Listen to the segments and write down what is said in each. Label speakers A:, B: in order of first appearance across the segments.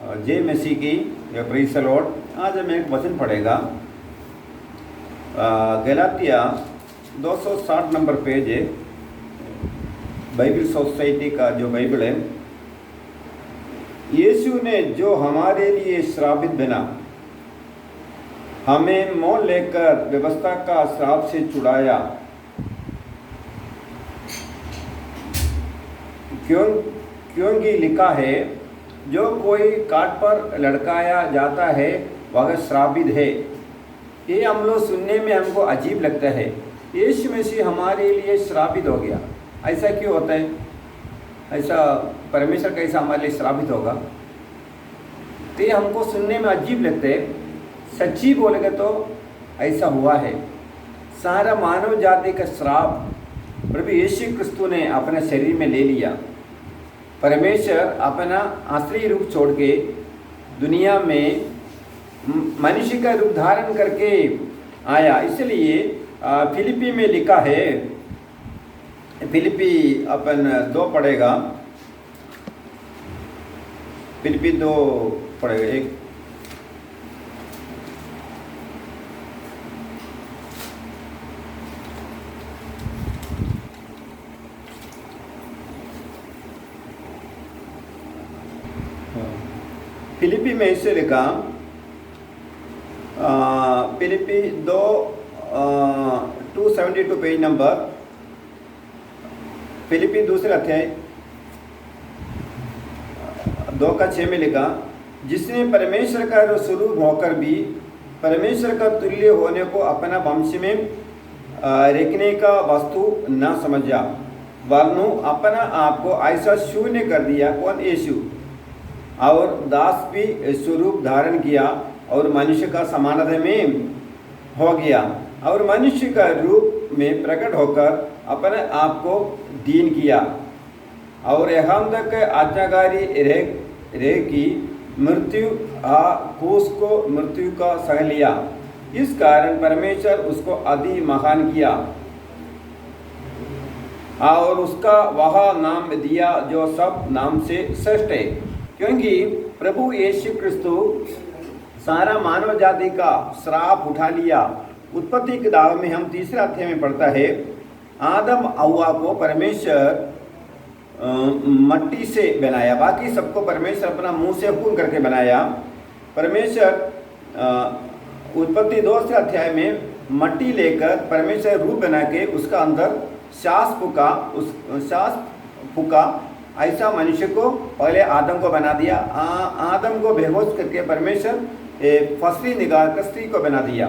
A: जय मसीह की praise the Lord. आज हम एक वचन पढ़ेगा गलातिया 260 नंबर पेज है, बाइबल सोसाइटी का जो बाइबल है। यीशु ने जो हमारे लिए श्रापित बना, हमें मोल लेकर व्यवस्था का श्राप से छुड़ाया। क्योंकि लिखा है, जो कोई काट पर लटकाया जाता है वह श्रापित है। ये हम लोग सुनने में हमको अजीब लगता है। यीशु मसीह हमारे लिए श्रापित हो गया, ऐसा क्यों होता है? ऐसा परमेश्वर कैसा हमारे लिए श्रापित होगा? तो ये हमको सुनने में अजीब लगता है। सच्ची बोलेगा तो ऐसा हुआ है। सारा मानव जाति का श्राप प्रभु यीशु क्रिस्तु ने अपने शरीर में ले लिया। परमेश्वर अपना असली रूप छोड़ के दुनिया में मनुष्य का रूप धारण करके आया। इसलिए फिलिपी में लिखा है, फिलिपी अपन 2 पढ़ेगा, फिलिपी 2 पढ़ेगा। एक फिलिपी में इसे लिखा, फिलिपी 2:272 पेज नंबर, फिलिपी दूसरा अध्याय 2:6 में लिखा, जिसने परमेश्वर का स्वरूप होकर भी परमेश्वर का तुल्य होने को अपना वंश में रखने का वस्तु न समझा, वरनु अपना आप को ऐसा शून्य कर दिया। कौन? यीशु। और दास भी स्वरूप धारण किया और मनुष्य का समानता में हो गया, और मनुष्य का रूप में प्रकट होकर अपने आप को दीन किया, और यहाँ तक आज्ञाकारी रह की मृत्यु क्रूस को मृत्यु का सह लिया। इस कारण परमेश्वर उसको अति महान किया और उसका वह नाम दिया जो सब नाम से श्रेष्ठ है। क्योंकि प्रभु यीशु क्रिस्तु सारा मानव जाति का श्राप उठा लिया। उत्पत्ति किताब में हम 3 अध्याय में पढ़ता है, आदम हव्वा को परमेश्वर मट्टी से बनाया, बाकी सबको परमेश्वर अपना मुंह से हुक्म करके बनाया। परमेश्वर उत्पत्ति 2 अध्याय में मट्टी लेकर परमेश्वर रूप बना के उसका अंदर श्वास फूका, ऐसा मनुष्य को पहले आदम को बना दिया। आदम को बेहोश करके परमेश्वर फसली निकाल कर स्त्री को बना दिया।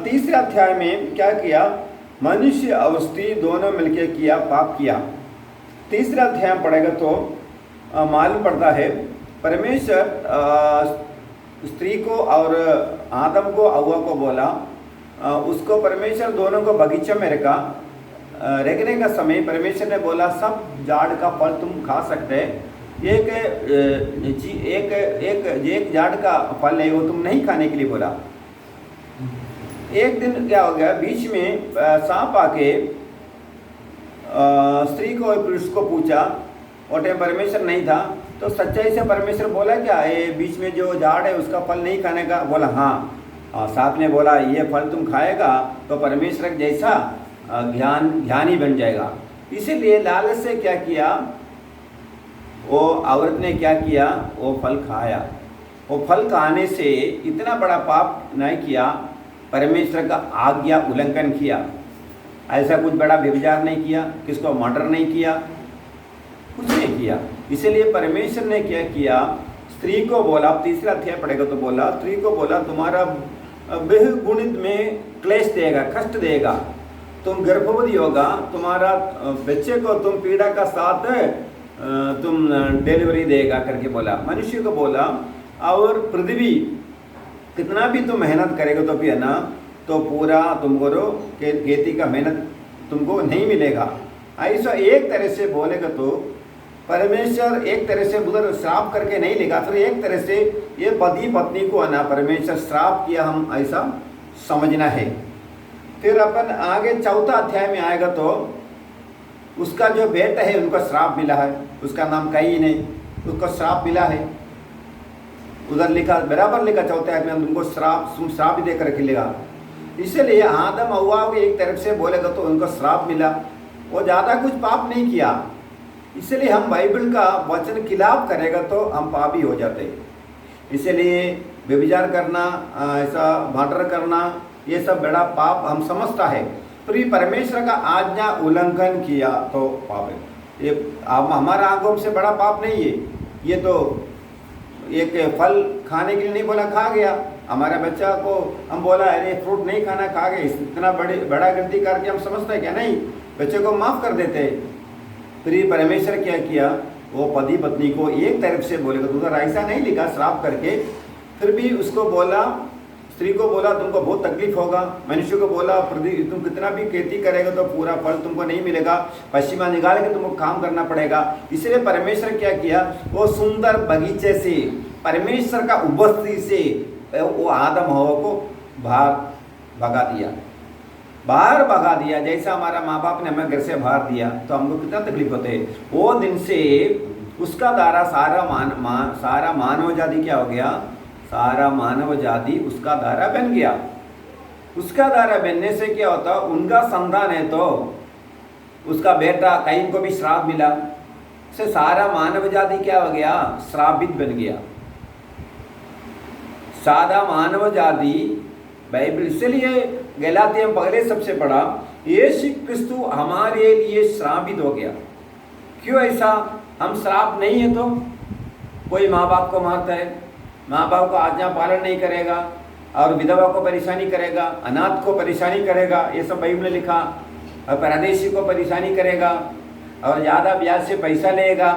A: 3 अध्याय में क्या किया? मनुष्य और स्त्री दोनों मिलकर किया, पाप किया। 3 अध्याय में पढ़ेगा तो मालूम पड़ता है, परमेश्वर स्त्री को और आदम को हव्वा को बोला, उसको परमेश्वर दोनों को बगीचे में रखा। रखने का समय परमेश्वर ने बोला, सब झाड़ का फल तुम खा सकते हैं, एक झाड़ का फल है वो तुम नहीं खाने के लिए बोला। एक दिन क्या हो गया, बीच में सांप आके स्त्री को और पुरुष को पूछा, और टाइम परमेश्वर नहीं था, तो सच्चाई से परमेश्वर बोला क्या ये बीच में जो झाड़ है उसका फल नहीं खाने का? बोला हाँ। सांप ने बोला ये फल तुम खाएगा तो परमेश्वर जैसा ज्ञानी बन जाएगा। इसीलिए लालच से क्या किया, वो औरत ने क्या किया, वो फल खाया। वो फल खाने से इतना बड़ा पाप नहीं किया, परमेश्वर का आज्ञा उल्लंघन किया। ऐसा कुछ बड़ा व्यभिचार नहीं किया, किसको मर्डर नहीं किया, कुछ नहीं किया। इसलिए परमेश्वर ने क्या किया, स्त्री को बोला, 3 अध्याय पढ़ेगा तो बोला, स्त्री को बोला तुम्हारा बहुगुणित में क्लेश देगा, कष्ट देगा, तुम गर्भवती होगा, तुम्हारा बच्चे को तुम पीड़ा का साथ तुम डिलीवरी देगा करके बोला, मनुष्य को बोला। और पृथ्वी कितना भी तुम मेहनत करेगा तो भी है ना, तो पूरा तुमको खेती का मेहनत तुमको नहीं मिलेगा। ऐसा एक तरह से बोलेगा तो परमेश्वर एक तरह से उधर श्राप करके नहीं लेगा, फिर एक तरह से ये पति पत्नी को है ना परमेश्वर श्राप किया, हम ऐसा समझना है। फिर अपन आगे 4 अध्याय में आएगा तो उसका जो बेटा है उनको श्राप मिला है, उसका नाम कईन है, उसको श्राप मिला है। उधर लिखा बराबर लिखा चौथे आयत में तुमको श्राप भी देकर खिलेगा। इसलिए आदम हव्वा को एक तरफ से बोलेगा तो उनको श्राप मिला, वो ज़्यादा कुछ पाप नहीं किया। इसलिए हम बाइबल का वचन खिलाफ करेगा तो हम पापी हो जाते। इसलिए व्यभिचार करना, ऐसा मर्डर करना, ये सब बड़ा पाप हम समझता है। तो ये परमेश्वर का आज्ञा उल्लंघन किया तो पाप है। ये हमारा आंखों से बड़ा पाप नहीं है। ये तो एक फल खाने के लिए नहीं बोला, खा गया। हमारे बच्चा को हम बोला अरे फ्रूट नहीं खाना, खा गए, इतना बड़ा गलती करके हम समझते हैं क्या? नहीं, बच्चे को माफ़ कर देते हैं। फिर ये परमेश्वर क्या किया, वो पति पत्नी को एक तरफ से बोलेगा, तो उधर ऐसा नहीं लिखा श्राप करके, फिर भी उसको बोला, स्त्री को बोला तुमको बहुत तकलीफ होगा, मनुष्य को बोला तुम कितना भी खेती करेगा तो पूरा फल तुमको नहीं मिलेगा, पश्चिमा निकाल के तुमको काम करना पड़ेगा। इसलिए परमेश्वर क्या किया, वो सुंदर बगीचे से परमेश्वर का उपस्थिति से वो आदम हव्वा को बाहर भगा दिया। जैसा हमारा माँ बाप ने हमें घर से बाहर दिया तो हमको कितना तकलीफ होते है। वो दिन से उसका द्वारा सारा मानव जाति क्या हो गया, सारा मानव जाति उसका दारा बन गया। उसका दारा बनने से क्या होता, उनका संतान है तो उसका बेटा कैन को भी श्राप मिला, से सारा मानव जाति क्या हो गया, श्रापित बन गया। सादा मानव जाति बाइबल, इसलिए गलातिया में पहले सबसे बड़ा यीशु क्रिस्तु हमारे लिए श्रापित हो गया। क्यों ऐसा? हम श्राप नहीं है तो कोई माँ बाप को मारता है, माँ बाप को आज्ञा पालन नहीं करेगा और विधवा को परेशानी करेगा, अनाथ को परेशानी करेगा, ये सब बाइबल में लिखा। और परदेशी को परेशानी करेगा और ज़्यादा ब्याज से पैसा लेगा,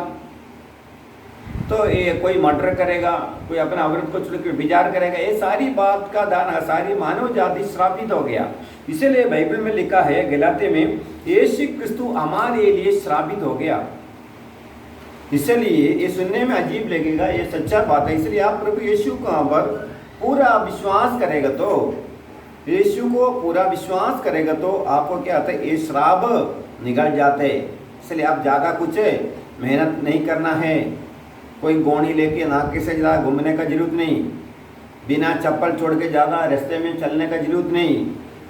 A: तो ये कोई मर्डर करेगा, कोई अपना औरत को छुड़ के विचार करेगा। ये सारी बात का दाना, सारी मानव जाति श्रापित हो गया। इसीलिए बाइबल में लिखा है गलाते में, यीशु क्रिस्तु हमारे लिए श्रापित हो गया। इसलिए ये सुनने में अजीब लगेगा, ये सच्चा बात है। इसलिए आप प्रभु यीशु को पर पूरा विश्वास करेगा तो, यीशु को पूरा विश्वास करेगा तो आपको क्या होता है, ये श्राप निकल जाते। इसलिए आप ज़्यादा कुछ मेहनत नहीं करना है, कोई गोनी लेके नाके से ज़्यादा घूमने का जरूरत नहीं, बिना चप्पल छोड़ के ज़्यादा रास्ते में चलने का जरूरत नहीं।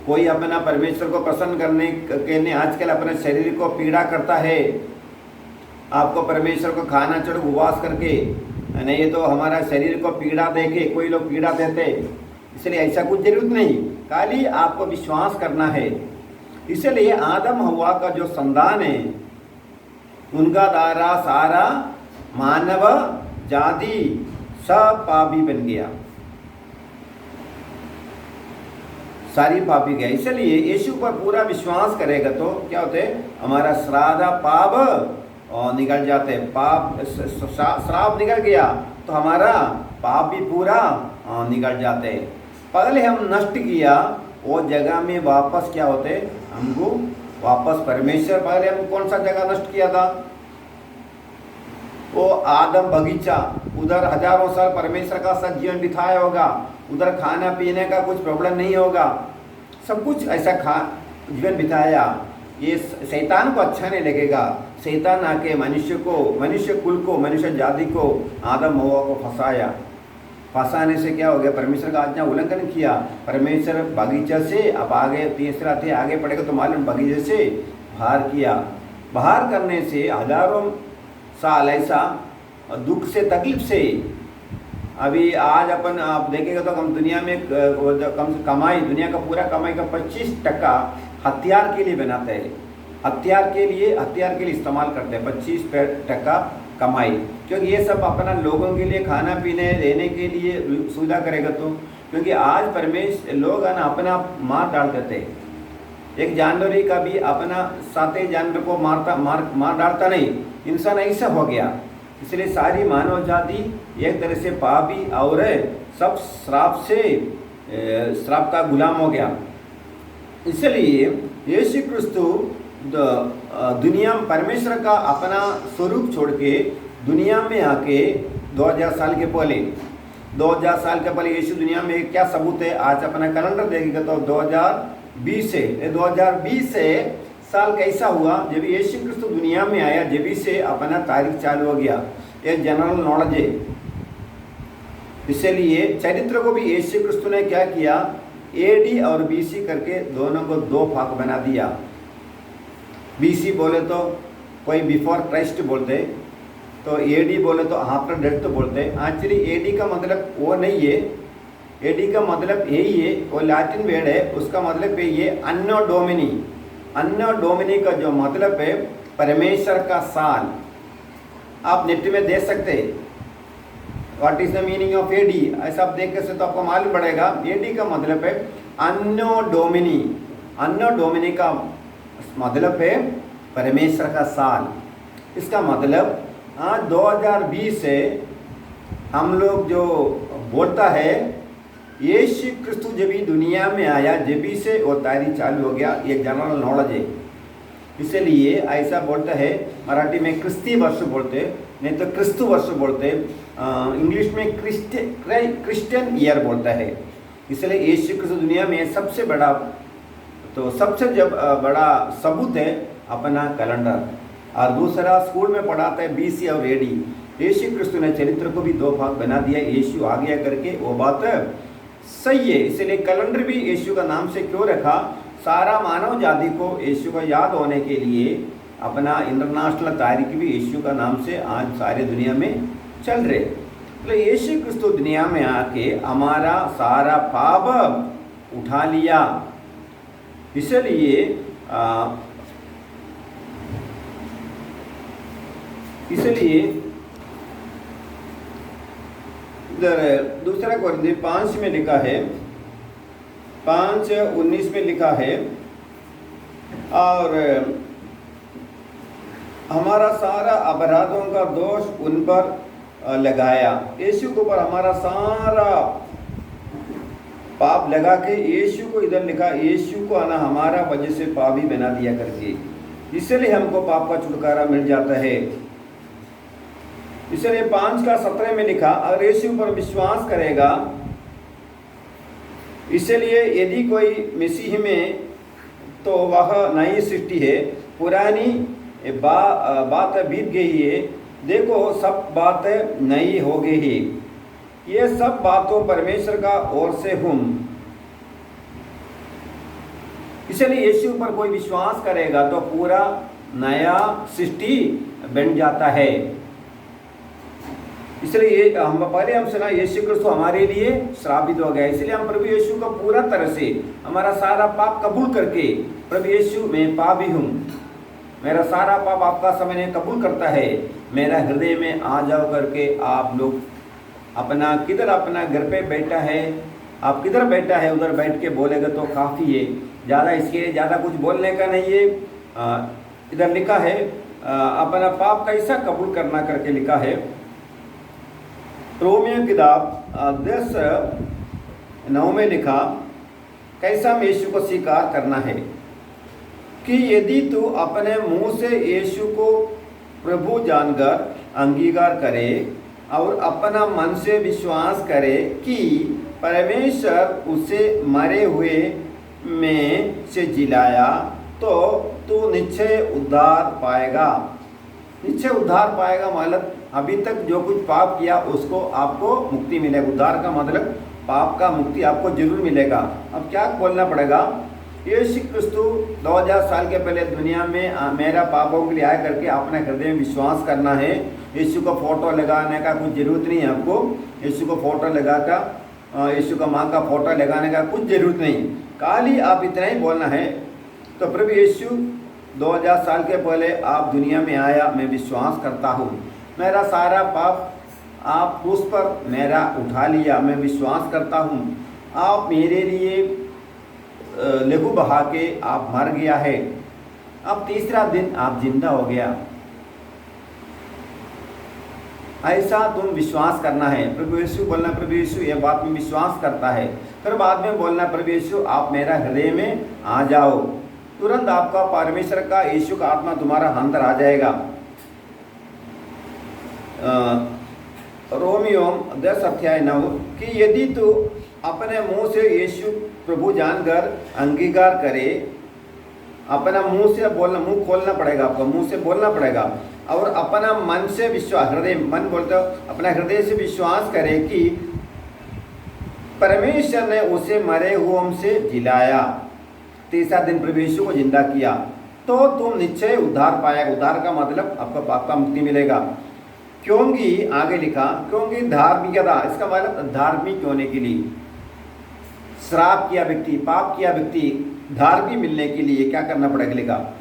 A: कोई अपना परमेश्वर को प्रसन्न करने आजकल अपने शरीर को पीड़ा करता है, आपको परमेश्वर को खाना छोड़ उपवास करके, नहीं तो हमारा शरीर को पीड़ा दे के कोई लोग पीड़ा देते। इसलिए ऐसा कुछ जरूरत नहीं, खाली आपको विश्वास करना है। इसलिए आदम हव्वा का जो संतान है, उनका द्वारा सारा मानव जाति सब पापी बन गया, सारी पापी गया। इसलिए यीशु पर पूरा विश्वास करेगा तो क्या होते, हमारा श्राद्ध पाप निकल जाते। पाप श्राप निकल गया तो हमारा पाप भी पूरा निकल जाते। पहले हम नष्ट किया वो जगह में वापस क्या होते, हमको वापस परमेश्वर, पहले हम कौन सा जगह नष्ट किया था, वो आदम बगीचा, उधर हजारों साल परमेश्वर का साथ जीवन बिताया होगा, उधर खाना पीने का कुछ प्रॉब्लम नहीं होगा, सब कुछ ऐसा जीवन बिताया। ये शैतान को अच्छा नहीं लगेगा। शैतान आके मनुष्य कुल को, मनुष्य जाति को, आदम हव्वा को फंसाने से क्या हो गया, परमेश्वर का आज्ञा उल्लंघन किया। परमेश्वर बगीचा से अब आगे तीसरा थे आगे पड़ेगा तो मालूम, बगीचे से बाहर किया। बाहर करने से हजारों साल ऐसा दुख से तकलीफ से, अभी आज अपन आप देखेंगे तो हम दुनिया में कमाई, दुनिया का पूरा कमाई का 25% हथियार के लिए बनाते हैं, हथियार के लिए इस्तेमाल करते हैं 25% कमाई, क्योंकि ये सब अपना लोगों के लिए खाना पीने रहने के लिए सुविधा करेगा। तो क्योंकि आज परमेश्वर लोग है ना अपना मार डाल देते हैं, एक जानवर ही का भी अपना साथे जानवर को मार डालता नहीं, इंसान ऐसा हो गया। इसलिए सारी मानव जाति एक तरह से पापी और सब श्राप का गुलाम हो गया। इसलिए यीशु क्रिस्तु दुनिया में परमेश्वर का अपना स्वरूप छोड़ के दुनिया में आके 2000 साल के पहले यीशु दुनिया में क्या सबूत है, आज अपना कैलेंडर देखेगा तो 2020 से साल कैसा हुआ जब यीशु क्रिस्तु दुनिया में आया, जब से अपना तारीख चालू हो गया। ये जनरल नॉलेज है। इसलिए चरित्र को भी यीशु क्रिस्तु ने क्या किया, एडी और बीसी करके दोनों को दो भाग बना दिया। बीसी बोले तो कोई बिफोर क्राइस्ट बोलते, तो एडी बोले तो आफ्टर डेथ बोलते। एक्चुअली एडी का मतलब वो नहीं है, एडी का मतलब यही है, वो लैटिन वर्ड है, उसका मतलब है ये अन्नो डोमिनी। अन्नो डोमिनी का जो मतलब है परमेश्वर का साल। आप नेट में देख सकते हैं what is the meaning of AD, ऐसा आप देख से तो आपको मालूम पड़ेगा। एडी का मतलब है अन्नो डोमिनी। अन्नो डोमिनी का मतलब है परमेश्वर का साल। इसका मतलब 2020 से हम लोग जो बोलता है यीशु क्रिस्तु जब भी दुनिया में आया, जब भी से वो तैयारी चालू हो गया, ये जनरल नॉलेज है। इसलिए ऐसा बोलता है, मराठी में क्रिस्ती वर्ष बोलते, नहीं तो क्रिस्तु वर्ष बोलते, इंग्लिश में क्रिश्चियन ईयर बोलता है। इसलिए यीशु क्रिस्तु दुनिया में सबसे बड़ा, तो सबसे जब बड़ा सबूत है अपना कैलेंडर। और दूसरा स्कूल में पढ़ाता है बीसी और एडी। यीशु क्रिस्तु ने चरित्र को भी दो भाग बना दिया, यीशु आ गया करके, वो बात सही है। इसलिए कैलेंडर भी यीशु का नाम से क्यों रखा, सारा मानव जाति को यीशु को याद होने के लिए अपना इंटरनेशनल तारीख भी यीशु का नाम से आज सारी दुनिया में चल रहे। तो यीशु क्रिस्तु दुनिया में आके हमारा सारा पाप उठा लिया। इसलिए इधर दूसरा कोरिन्थियों 5 में लिखा है, 5:19 में लिखा है, और हमारा सारा अपराधों का दोष उन पर लगाया। यीशु के ऊपर हमारा सारा पाप लगा के यीशु को इधर लिखा, यीशु को आना हमारा वजह से पापी बना दिया करके, इसलिए हमको पाप का छुटकारा मिल जाता है। इसलिए 5:17 में लिखा, अगर यीशु पर विश्वास करेगा, इसलिए यदि कोई मसीह में तो वह नई सृष्टि है, पुरानी बात बीत गई है, देखो सब बातें नई हो गई है। ये सब बातों परमेश्वर का ओर से हूँ। इसलिए यीशु पर कोई विश्वास करेगा तो पूरा नया सृष्टि बन जाता है। इसलिए हम पहले हम सुना यीशु क्रिस्तु हमारे लिए श्रापित हो गया, इसलिए हम प्रभु यीशु को पूरा तरह से हमारा सारा पाप कबूल करके, प्रभु यीशु मैं पापी हूँ, मेरा सारा पाप आपका समय कबूल करता है, मेरा हृदय में आ जाओ करके आप लोग अपना किधर अपना घर पे बैठा है, आप किधर बैठा है उधर बैठ के बोलेगा तो काफ़ी है, ज़्यादा इसके ज़्यादा कुछ बोलने का नहीं है। इधर लिखा है अपना पाप कैसा कबूल करना करके लिखा है। रोमियो किताब 10:9 में लिखा, कैसा यीशु को स्वीकार करना है कि यदि तू अपने मुंह से यीशु को प्रभु जानकर अंगीकार करे और अपना मन से विश्वास करे कि परमेश्वर उसे मरे हुए में से जिलाया, तो तू निश्चय उद्धार पाएगा। निश्चय उद्धार पाएगा मतलब अभी तक जो कुछ पाप किया उसको आपको मुक्ति मिलेगा। उद्धार का मतलब पाप का मुक्ति आपको जरूर मिलेगा। अब क्या बोलना पड़ेगा, यीशु क्रिस्तु 2000 साल के पहले दुनिया में मेरा पापों के लिए आया करके अपने हृदय में विश्वास करना है। यीशु को फोटो लगाने का कुछ जरूरत नहीं है आपको, यीशु को फोटो लगाकर यीशु का माँ का फोटो लगाने का कुछ जरूरत नहीं, खाली आप इतना ही बोलना है। तो प्रभु यीशु 2000 साल के पहले आप दुनिया में आया, मैं विश्वास करता हूँ, मेरा सारा पाप आप उस पर मेरा उठा लिया, मैं विश्वास करता हूँ, आप मेरे लिए लहू बहा के आप मर गया है, अब तीसरा दिन आप जिंदा हो गया, ऐसा तुम विश्वास करना है। प्रभु यीशु बोलना, प्रभु यीशु ये बात में विश्वास करता है, फिर बाद में बोलना, प्रभु यीशु आप मेरा हृदय में आ जाओ, तुरंत आपका परमेश्वर का यीशु का आत्मा तुम्हारा अंदर आ जाएगा। रोमियो 10:9 कि यदि तू अपने मुंह से यीशु प्रभु जानकर अंगीकार करे, अपना मुंह से बोलना, मुंह खोलना पड़ेगा आपको, मुंह से बोलना पड़ेगा, और अपना मन से विश्वास, हृदय मन बोलते हो, अपना हृदय से विश्वास करे कि परमेश्वर ने उसे मरे हुओं से जिलाया, तीसरा दिन प्रभु यीशु को जिंदा किया, तो तुम निश्चय उद्धार पाएगा। उद्धार का मतलब आपका पाप का मुक्ति मिलेगा। क्योंकि आगे लिखा, क्योंकि धार्मिकता, इसका मतलब धार्मिक होने के लिए, श्राप किया व्यक्ति, पाप किया व्यक्ति धार्मिक मिलने के लिए क्या करना पड़ेगा लिखा,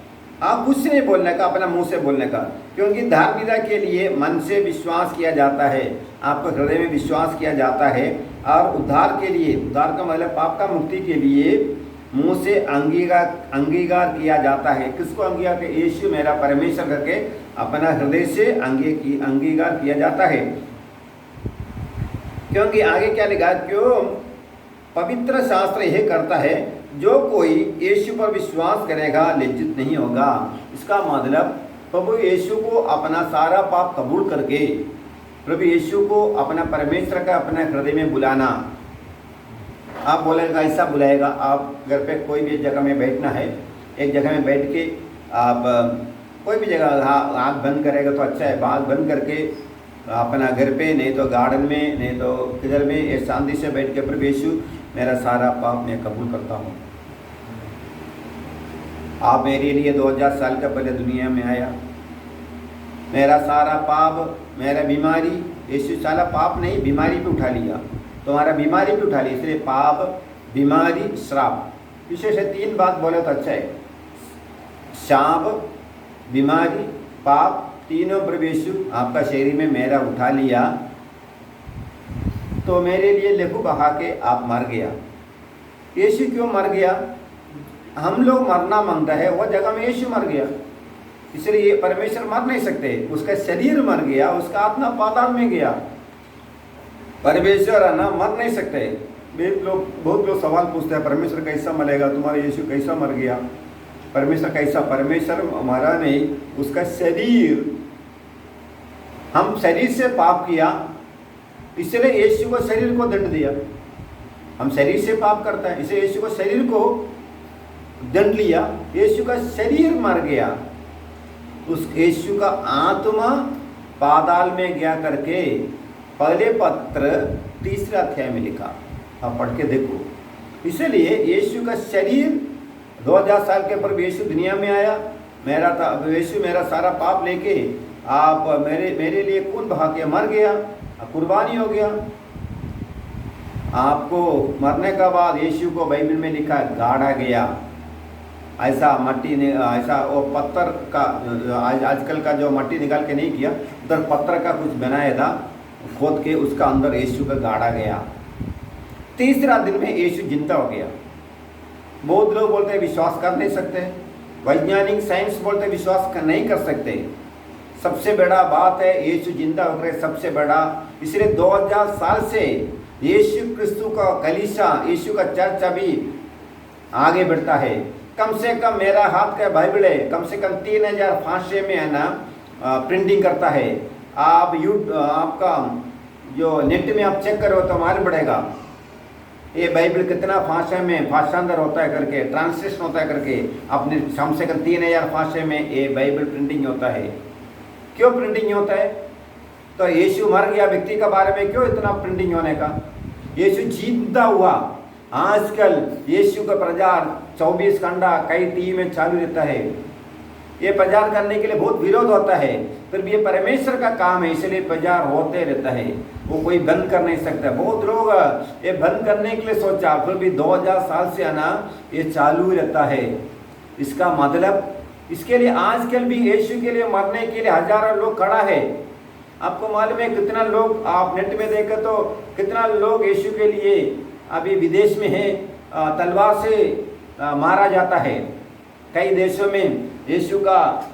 A: आप कुछ नहीं बोलने का, अपना मुंह से बोलने का। क्योंकि धार्मिकता के लिए मन से विश्वास किया जाता है, आपके हृदय में विश्वास किया जाता है, और उद्धार के लिए, उद्धार का मतलब पाप का मुक्ति के लिए मुंह से अंगीकार किया जाता है। किसको अंगीकार किया? यीशु मेरा परमेश्वर करके अपना हृदय से अंगीकार किया जाता है। क्योंकि आगे क्या लिखा, क्यों पवित्र शास्त्र यह करता है, जो कोई यीशु पर विश्वास करेगा लज्जित नहीं होगा। इसका मतलब प्रभु यीशु को अपना सारा पाप कबूल करके प्रभु यीशु को अपना परमेश्वर का अपना हृदय में बुलाना। आप बोलेगा, ऐसा बुलाएगा, आप घर पे कोई भी जगह में बैठना है, एक जगह में बैठ के आप कोई भी जगह आँख बंद करेगा तो अच्छा है, आँख बंद करके अपना घर पे, नहीं तो गार्डन में, नहीं तो किधर में, एक शांति से बैठ के प्रभु यीशु मेरा सारा पाप मैं कबूल करता हूँ। आप मेरे लिए 2000 साल का पहले दुनिया में आया, मेरा सारा पाप, मेरा बीमारी, यीशु सारा पाप नहीं बीमारी पे उठा लिया, तुम्हारा बीमारी पे उठा लिया। इसलिए पाप, बीमारी, श्राप, विशेष है 3 बात बोले तो अच्छा है। शाप, बीमारी, पाप, तीनों प्रभु यीशु आपका शरीर में मेरा उठा लिया, तो मेरे लिए लहू बहा के आप मर गया। यीशु क्यों मर गया? हम लोग मरना मांगता है, वह जगह में यीशु मर गया। इसलिए परमेश्वर मर नहीं सकते, उसका शरीर मर गया, उसका आत्मा पाताल में गया। परमेश्वर है ना, मर नहीं सकते। बहुत लोग सवाल पूछते हैं, परमेश्वर कैसा मरेगा, तुम्हारा यीशु कैसा मर गया? परमेश्वर कैसा? परमेश्वर मरा नहीं, उसका शरीर, हम शरीर से पाप किया, इसलिए यीशु को शरीर को दंड दिया। हम शरीर से पाप करता है, इसलिए यीशु को शरीर को दंड लिया। यीशु का शरीर मर गया, उस यीशु का आत्मा पाताल में गया करके पहले पत्र 3 अध्याय में लिखा, आप पढ़ के देखो। इसलिए यीशु का शरीर 2000 साल के पूर्व यीशु दुनिया में आया, यीशु मेरा सारा पाप लेके आप मेरे लिए खून बहा के मर गया, कुर्बानी हो गया। आपको मरने का बाद यीशु को बाइबल में लिखा गाड़ा गया। ऐसा मट्टी ने, ऐसा वो पत्थर का, आजकल का जो मट्टी निकाल के नहीं किया, उधर पत्थर का कुछ बनाया था, खोद के उसका अंदर यीशु का गाड़ा गया। 3रा दिन में यीशु जिंदा हो गया। बहुत लोग बोलते हैं विश्वास कर नहीं सकते, वैज्ञानिक साइंस बोलते विश्वास नहीं कर सकते। सबसे बड़ा बात है यीशु जिंदा हो गए, सबसे बड़ा। इसलिए 2000 साल से यीशु क्रिस्तु का कलीसिया, यीशु का चर्च अभी आगे बढ़ता है। कम से कम मेरा हाथ का बाइबल है, कम से कम 3000 भाषा में है ना प्रिंटिंग करता है। आप आपका जो नेट में आप चेक करो तो मालूम पड़ेगा ये बाइबल कितना भाषा में भाषांतर होता है करके, ट्रांसलेशन होता है करके, अपने कम से कम 3000 भाषा में ये बाइबल प्रिंटिंग होता है। क्यों प्रिंटिंग होता है? तो यीशु मर गया व्यक्ति के बारे में क्यों इतना प्रिंटिंग होने का? यीशु जिंदा हुआ। आजकल यीशु का प्रचार 24 घंटा कई टीवी में चालू रहता है। ये प्रचार करने के लिए बहुत विरोध होता है, फिर भी ये परमेश्वर का काम है, इसलिए प्रचार होते रहता है, वो कोई बंद कर नहीं सकता। बहुत लोग ये बंद करने के लिए सोचा, फिर भी 2000 साल से आना ये चालू रहता है। इसका मतलब इसके लिए आजकल भी यीशु के लिए मरने के लिए हजारों लोग खड़ा है। आपको मालूम है कितना लोग, आप नेट में देखें तो कितना लोग यीशु के लिए अभी विदेश में है, तलवार से मारा जाता है। कई देशों में यीशु का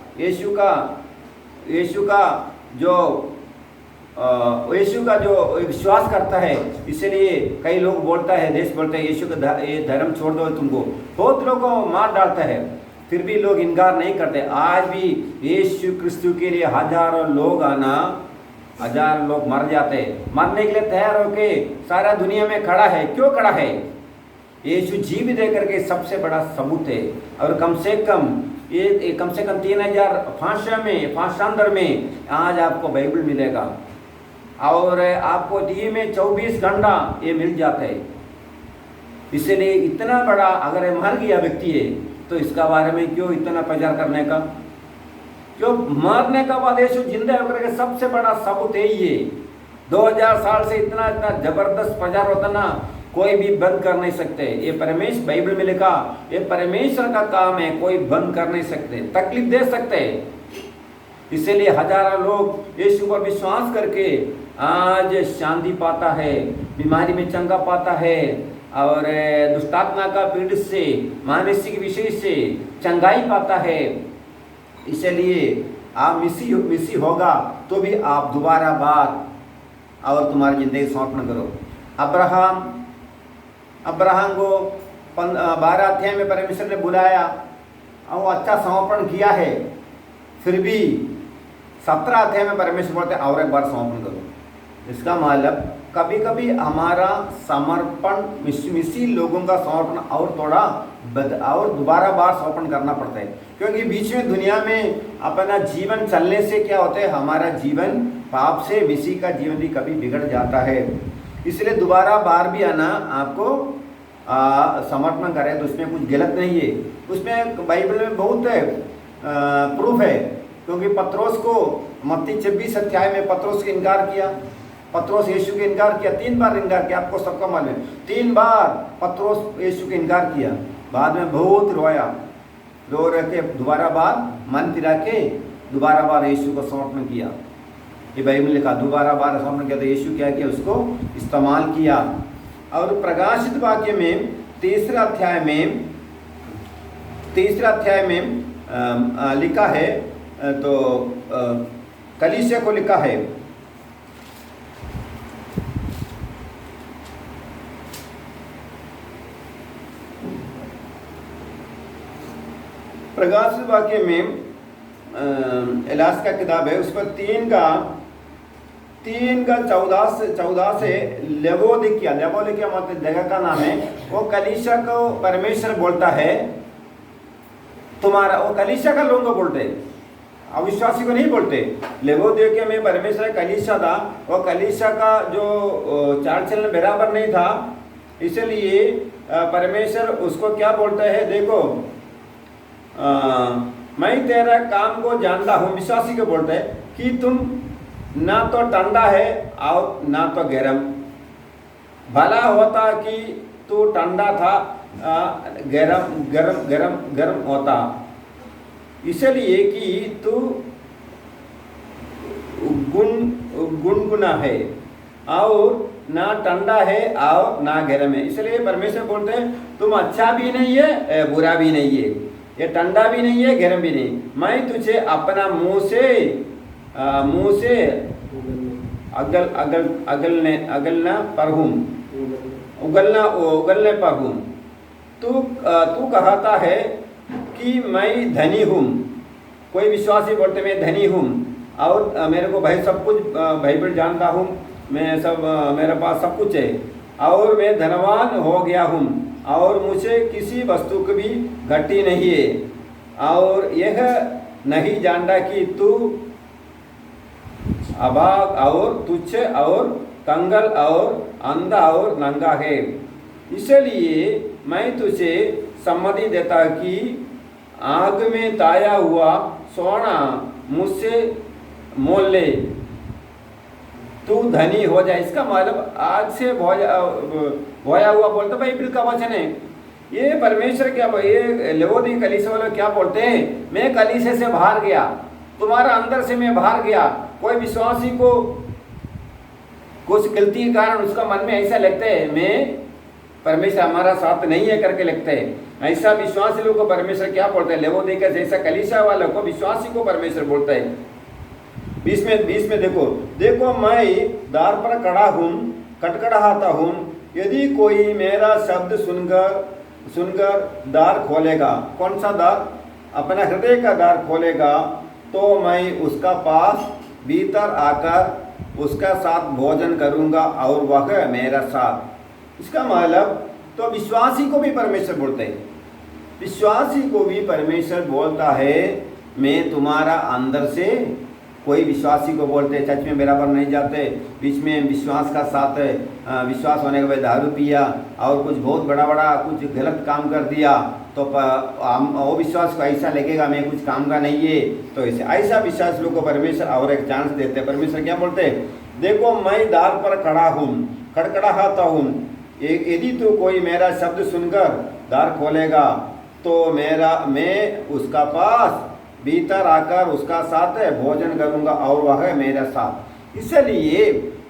A: जो विश्वास करता है, इसलिए कई लोग बोलता है, देश बोलता है यीशु का ये धर्म छोड़ दो तुमको। बहुत लोगों को मार डालता है, फिर भी लोग इनकार नहीं करते। आज भी यीशु क्रिस्तु के लिए हजारों लोग आना, हजारों लोग मर जाते हैं, मरने के लिए तैयार होके सारा दुनिया में खड़ा है। क्यों खड़ा है? यीशु जीव दे करके सबसे बड़ा सबूत है। और कम से कम 3000 भाषा में, भाषांतर में आज आपको बाइबल मिलेगा, और आपको टीवी में 24 घंटा ये मिल जाता है। इसलिए इतना बड़ा अगर मर गया व्यक्ति है तो इसका बारे में क्यों इतना प्रचार करने का, क्यों मरने का बाद यीशु जिंदा होकर के सबसे बड़ा सबूत है ये। 2000 साल से इतना इतना जबरदस्त प्रचार होता ना, कोई भी बंद कर नहीं सकते। ये परमेश्वर बाइबल में लिखा, ये परमेश्वर का काम है, कोई बंद कर नहीं सकते, तकलीफ दे सकते। इसीलिए हजारों लोग यीशु पर विश्वास करके आज शांति पाता है, बीमारी में चंगा पाता है, और दुष्टात्मा का पीड़ित से मानसिक विषय से चंगाई पाता है। इसलिए आप मिसी होगा तो भी आप दोबारा बात और तुम्हारी जिंदगी समर्पण करो। अब्राहम को 12 अध्याय में परमेश्वर ने बुलाया और वो अच्छा समर्पण किया है, फिर भी 17 अध्याय में परमेश्वर बोलते और एक बार समर्पण करो। इसका मतलब कभी कभी हमारा समर्पण मिसी लोगों का समर्पण और थोड़ा और दोबारा बार समर्पण करना पड़ता है, क्योंकि बीच में दुनिया में अपना जीवन चलने से क्या होता है, हमारा जीवन पाप से मिसी का जीवन भी कभी बिगड़ जाता है। इसलिए दोबारा बार भी आना आपको समर्पण करें तो उसमें कुछ गलत नहीं है। उसमें बाइबल में बहुत प्रूफ है, क्योंकि पत्रोस को मत्ती 26 अध्याय में पत्रोस के इनकार किया, पत्रोस यीशु के इनकार किया, 3 बार इनकार किया। आपको सबका मालूम है 3 बार पत्रोस यीशु के इनकार किया, बाद में बहुत रोया, रो रह के दोबारा बार मन फिरा के दोबारा बार यीशु को समर्पण किया। ये बाइबल लिखा दोबारा बार समर्पण किया, तो यीशु क्या किया, उसको इस्तेमाल किया। और प्रकाशित वाक्य में 3 अध्याय में लिखा है, तो कलीसिया को लिखा है, प्रकाशित वाक्य में इलास का किताब है, उस पर 3 का 14 से लेवोदिकिया मतलब जगह का नाम है। वो कलीसिया को परमेश्वर बोलता है तुम्हारा, वो कलीसिया का लोगों को बोलते हैं, अविश्वासी को नहीं बोलते। लेवोदिकिया में परमेश्वर कलीसिया था, वो कलीसिया का जो चाल चलन बराबर नहीं था, इसलिए परमेश्वर उसको क्या बोलता है, देखो मैं तेरा काम को जानता हूँ, विश्वासी को बोलते हैं कि तुम ना तो ठंडा है और ना तो गर्म। भला होता कि तू ठंडा था, गरम होता, इसलिए कि तू गुनगुना है और ना ठंडा है और ना गर्म है। इसलिए परमेश्वर बोलते हैं तुम अच्छा भी नहीं है बुरा भी नहीं है, ये ठंडा भी नहीं है गर्म भी नहीं, मैं तुझे अपना मुंह से अगलना पर हूँ। तू कहता है कि मैं धनी हूँ, कोई विश्वासी बोलते मैं धनी हूँ और मेरे को भाई सब कुछ बाइबल जानता हूँ, मैं सब मेरे पास सब कुछ है और मैं धनवान हो गया हूँ और मुझे किसी वस्तु की भी घटी नहीं है, और यह नहीं जानता कि तू अभाग और तुच्छ और कंगल और अंधा और नंगा है। इसलिए मैं तुझे सम्मति देता कि आग में ताया हुआ सोना मुझसे मोल ले, तू धनी हो जाए। इसका मतलब आग से बोया हुआ बोलता बाइबल का वचन है। ये परमेश्वर क्या, ये लेवोदी कलीसिया वाले क्या बोलते हैं, मैं कलीसिया से बाहर गया, तुम्हारा अंदर से मैं बाहर गया। कोई विश्वासी को कुछ गलती के कारण उसका मन में ऐसा लगता है मैं परमेश्वर हमारा साथ नहीं है करके लगता है। ऐसा विश्वासी लोगों को परमेश्वर क्या बोलता है, लेवोदिकिया जैसा कलीसिया वालों को विश्वासी को परमेश्वर बोलता है। 20 में देखो मैं द्वार पर खड़ा हूँ, खटखटाता हूँ, यदि कोई मेरा शब्द सुनकर द्वार खोलेगा, कौन सा द्वार, अपना हृदय का द्वार खोलेगा, तो मैं उसका पास भीतर आकर उसका साथ भोजन करूंगा और वह मेरा साथ। इसका मतलब तो विश्वासी को भी परमेश्वर बोलते हैं, विश्वासी को भी परमेश्वर बोलता है मैं तुम्हारा अंदर से कोई विश्वासी को बोलते चर्च में बराबर नहीं जाते, बीच में विश्वास का साथ विश्वास होने के बाद दारू पिया और कुछ बहुत बड़ा बड़ा कुछ गलत काम कर दिया, तो वो विश्वास को ऐसा लगेगा मैं कुछ काम का नहीं है। तो ऐसा विश्वास लोग को परमेश्वर और एक चांस देते। परमेश्वर क्या बोलते, देखो मैं द्वार पर खड़ा हूँ, खड़खड़ाता हूँ, यदि तो कोई मेरा शब्द सुनकर द्वार खोलेगा तो मैं उसका पास भीतर आकर उसका साथ भोजन करूंगा और वह मेरा साथ। इसलिए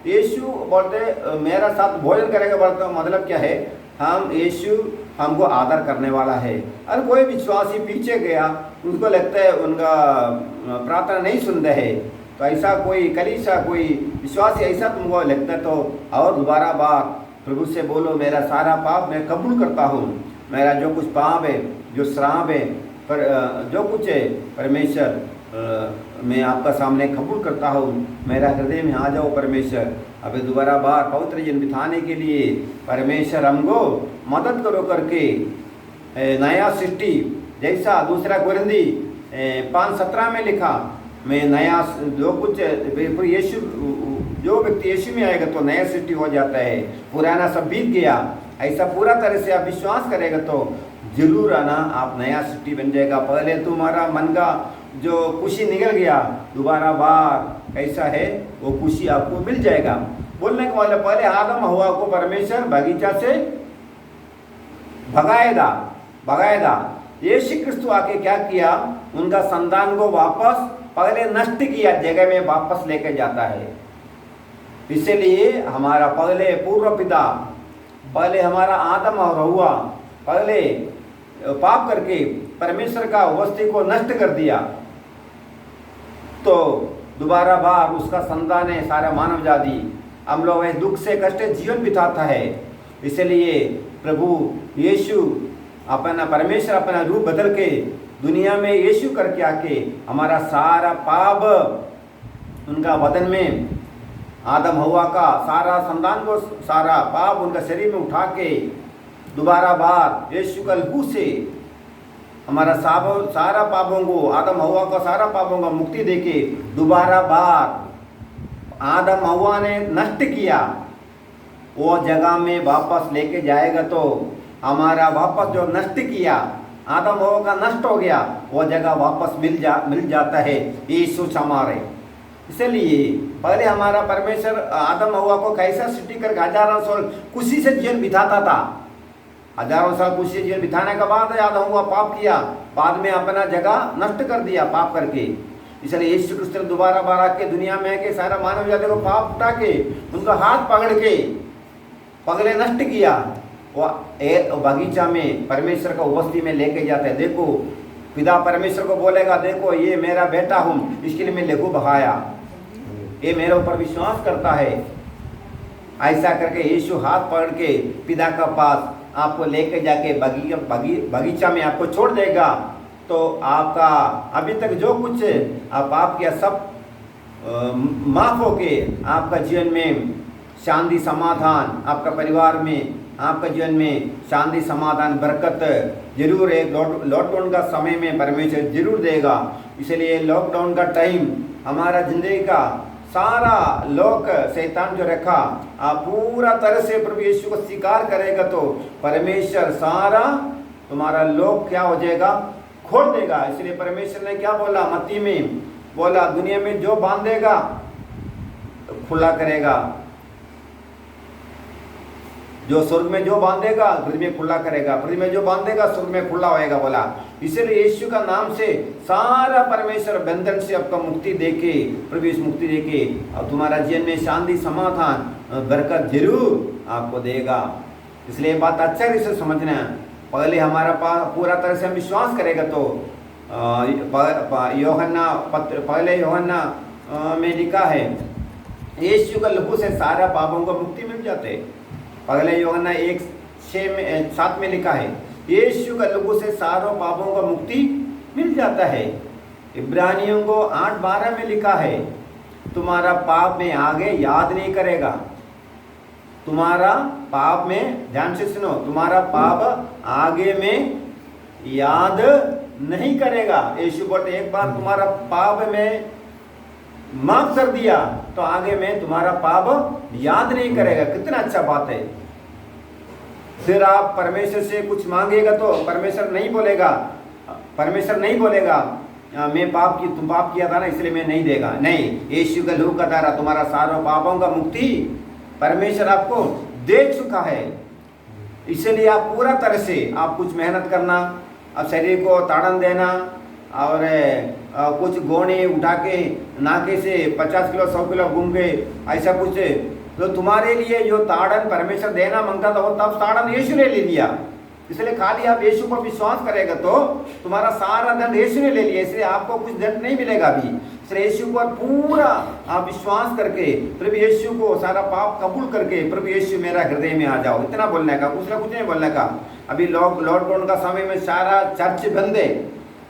A: यीशु बोलते मेरा साथ भोजन करेगा, बोलते मतलब क्या है, हम यीशु हमको आदर करने वाला है। और कोई विश्वासी पीछे गया, उनको लगता है उनका प्रार्थना नहीं सुनते है, तो ऐसा कोई कलीसिया कोई विश्वासी ऐसा तुमको लगता है तो और दोबारा बात प्रभु से बोलो, मेरा सारा पाप मैं कबूल करता हूँ, मेरा जो कुछ पाप है, जो श्राप है, पर जो कुछ है परमेश्वर मैं आपका सामने कबूल करता हूँ, मेरा हृदय में आ जाओ परमेश्वर। अभी दोबारा बार पवित्र जीवन बिताने के लिए परमेश्वर हमको मदद करो करके नया सृष्टि, जैसा दूसरा कुरिन्थी 5:17 में लिखा, मैं नया जो कुछ यीशु, जो व्यक्ति यीशु में आएगा तो नया सृष्टि हो जाता है, पुराना सब बीत गया। ऐसा पूरा तरह से आप विश्वास करेगा तो जरूर आना आप नया सृष्टि बन जाएगा। पहले तुम्हारा मन का जो खुशी निकल गया, दोबारा बार कैसा है वो खुशी आपको मिल जाएगा। बोलने के वाले पहले आदम हवा को परमेश्वर बगीचा से भगाएगा। यीशु क्रिस्तु आके क्या किया, उनका संतान को वापस पहले नष्ट किया जगह में वापस लेके जाता है। इसलिए हमारा पहले पूर्व पिता, पहले हमारा आदम और हवा पहले पाप करके परमेश्वर का वस्तु को नष्ट कर दिया, तो दोबारा बार उसका संतान है सारा मानव जाति, हम लोग दुख से कष्ट जीवन बिताता है। इसलिए प्रभु यीशु अपना परमेश्वर अपना रूप बदल के दुनिया में यीशु करके आके हमारा सारा पाप उनका बदन में आदम हवा का सारा संतान को सारा पाप उनका शरीर में उठा के दोबारा बार यीशु का लहू से हमारा सारा पापों को, आदम हवा का सारा पापों का मुक्ति देके दोबारा बार आदम हवा ने नष्ट किया वो जगह में वापस लेके जाएगा। तो हमारा वापस जो नष्ट किया आदम हवा का नष्ट हो गया, वो जगह वापस मिल जाता है यीशु हमारे। इसलिए पहले हमारा परमेश्वर आदम हवा को कैसा सृष्टि करके हजारों साल खुशी से जीवन बिताता था, हजारों साल खुशी से जीवन बिताने के बाद आदम हवा पाप किया, बाद में अपना जगह नष्ट कर दिया पाप करके। इसलिए यीशु क्रिस्त ने दोबारा बार आके दुनिया में आके सारा मानव जाति को पाप उठा के उनका हाथ पकड़ के पगले नष्ट किया, वो बगीचा में परमेश्वर का उपस्थिति में लेके जाते हैं। देखो पिता परमेश्वर को बोलेगा, देखो ये मेरा बेटा हूँ, इसके लिए मैं लहू बहाया, ये मेरे ऊपर विश्वास करता है। ऐसा करके यीशु हाथ पकड़ के पिता का पास आपको लेके जाके बगीचा में आपको छोड़ देगा। तो आपका अभी तक जो कुछ आप पाप किया सब माफ होके आपका जीवन में शांति समाधान, आपका परिवार में आपका जीवन में शांति समाधान बरकत जरूर है। लॉकडाउन का समय में परमेश्वर जरूर देगा। इसलिए लॉकडाउन का टाइम हमारा जिंदगी का सारा लोक शैतान जो रखा आप पूरा तरह से प्रभु यीशु को स्वीकार करेगा तो परमेश्वर सारा तुम्हारा लोक क्या हो जाएगा, खोल देगा। इसलिए परमेश्वर ने क्या बोला, मत्ती में बोला, दुनिया में जो बांधेगा तो खुला करेगा, जो स्वर्ग में जो बांधेगा पृथ्वी में खुला करेगा, पृथ्वी में जो बांधेगा स्वर्ग में खुला होएगा बोला। इसलिए यीशु का नाम से सारा परमेश्वर बंधन से आपको मुक्ति देके, प्रवेश मुक्ति देके और तुम्हारा जीवन में शांति समाधान बरकत जरूर आपको देगा। इसलिए बात अच्छा से समझना, पहले हमारा पूरा तरह से हम विश्वास करेगा तो यूहन्ना पत्र पहले यूहन्ना में लिखा है यीशु का लहू से सारा पापों को मुक्ति मिल जाते। पहले यूहन्ना 1:7 में लिखा है यीशु का लहू से सारों पापों को मुक्ति मिल जाता है। इब्रानियों को 8:12 में लिखा है तुम्हारा पाप में आगे याद नहीं करेगा, तुम्हारा पाप में, ध्यान से सुनो, तुम्हारा पाप आगे में याद नहीं करेगा। यीशु बोलते एक बार तुम्हारा पाप में माफ कर दिया तो आगे में तुम्हारा पाप याद नहीं करेगा। कितना अच्छा बात है। फिर आप परमेश्वर से कुछ मांगेगा तो परमेश्वर नहीं बोलेगा, मैं तुम पाप किया था ना इसलिए मैं नहीं देगा। नहीं, यीशु के लहू का द्वारा तुम्हारा सारों पापों का मुक्ति परमेश्वर आपको दे चुका है। इसलिए आप पूरा तरह से आप कुछ मेहनत करना, अब शरीर को ताड़न देना और कुछ गोने उठा के नाके से 50 किलो 100 किलो घूम के ऐसा कुछ, तो तुम्हारे लिए जो ताड़न परमेश्वर देना मांगता था वो तब ताड़न यीशु ने ले लिया। इसलिए खाली आप यीशु पर विश्वास करेगा तो तुम्हारा सारा दंड यीशु ने ले लिया, इसलिए आपको कुछ दंड नहीं मिलेगा अभी। इसलिए यीशु पर पूरा आप विश्वास करके प्रभु यीशु को सारा पाप कबूल करके प्रभु यीशु मेरा हृदय में आ जाओ, इतना बोलने का, कुछ ना कुछ नहीं बोलने का। अभी लॉकडाउन का समय में सारा चर्च बंद है,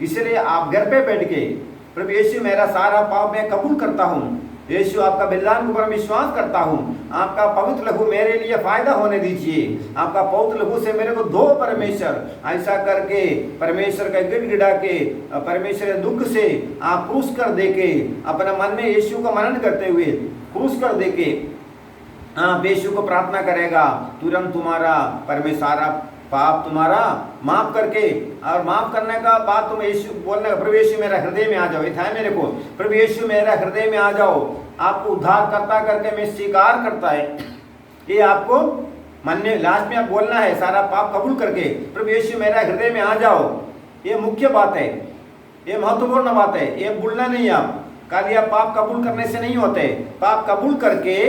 A: इसलिए आप घर पे बैठ के प्रभु यीशु मेरा सारा पाप मैं कबूल करता हूँ, यीशु आपका बलिदान के ऊपर विश्वास करता हूँ, आपका पवित्र लहू मेरे लिए फायदा होने दीजिए, आपका पवित्र लहू से मेरे को दो परमेश्वर। ऐसा करके परमेश्वर का गिड़गिड़ा के परमेश्वर के दुख से आप क्रूस कर दे के अपना मन में यीशु का मनन करते हुए क्रूस कर दे के आप यीशु को प्रार्थना करेगा, तुरंत तुम्हारा परमेश्वर सारा पाप तुम्हारा माफ करके, और माफ करने का बाद तुम यीशु बोलने का प्रभु यीशु मेरा हृदय में आ जाओ, ये था मेरे को, प्रभु यीशु मेरा हृदय में आ जाओ, आपको उद्धार करता करके मैं स्वीकार करता है। ये आपको मन में लास्ट में आप बोलना है, सारा पाप कबूल करके प्रभु यीशु मेरा हृदय में आ जाओ। ये मुख्य बात है, ये महत्वपूर्ण बात है, ये भूलना नहीं। आप खाली आप पाप कबूल करने से नहीं होते, पाप कबूल करके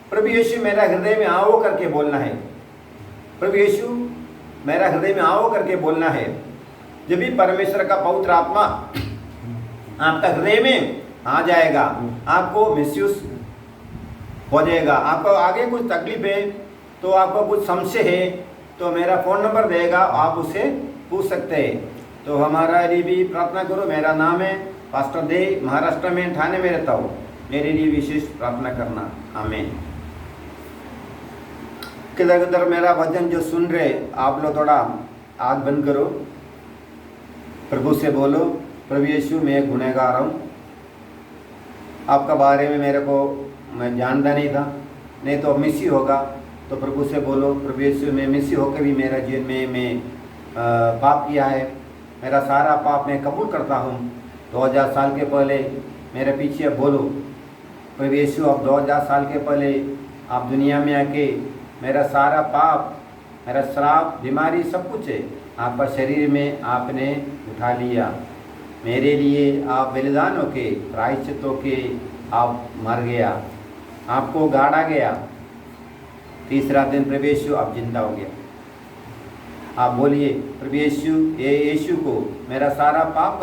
A: प्रभु यीशु मेरा हृदय में आओ करके बोलना है, प्रभु यीशु मेरा हृदय में आओ करके बोलना है। जब भी परमेश्वर का पवित्र आत्मा आपका हृदय में आ जाएगा, आपको महसूस हो जाएगा। आपको आगे कुछ तकलीफ है तो आपको कुछ संशय है तो मेरा फ़ोन नंबर देगा, आप उससे पूछ सकते हैं। तो हमारा लिए भी प्रार्थना करो। मेरा नाम है पास्टर दे, महाराष्ट्र में ठाणे में रहता हूँ, मेरे लिए विशेष प्रार्थना करना। आमीन। किधर किधर मेरा वचन जो सुन रहे आप लोग थोड़ा आँख बंद करो, प्रभु से बोलो, प्रभु यीशु मैं गुनहगार हूँ, आपका बारे में मेरे को मैं जानता नहीं था, नहीं तो मिसी होगा, तो प्रभु से बोलो, प्रभु यीशु मैं मिसी होकर भी मेरा जीवन में मैं पाप किया है, मेरा सारा पाप मैं कबूल करता हूँ। 2000 साल के पहले मेरे पीछे बोलो, प्रभु यीशु अब 2000 साल के पहले आप दुनिया में आके मेरा सारा पाप, मेरा श्राप, बीमारी सब कुछ है आपका शरीर में आपने उठा लिया, मेरे लिए आप बलिदान होके प्रायश्चित होके आप मर गया, आपको गाड़ा गया, तीसरा दिन प्रभु यीशु आप जिंदा हो गया। आप बोलिए, प्रभु यीशु, ये यीशु को मेरा सारा पाप का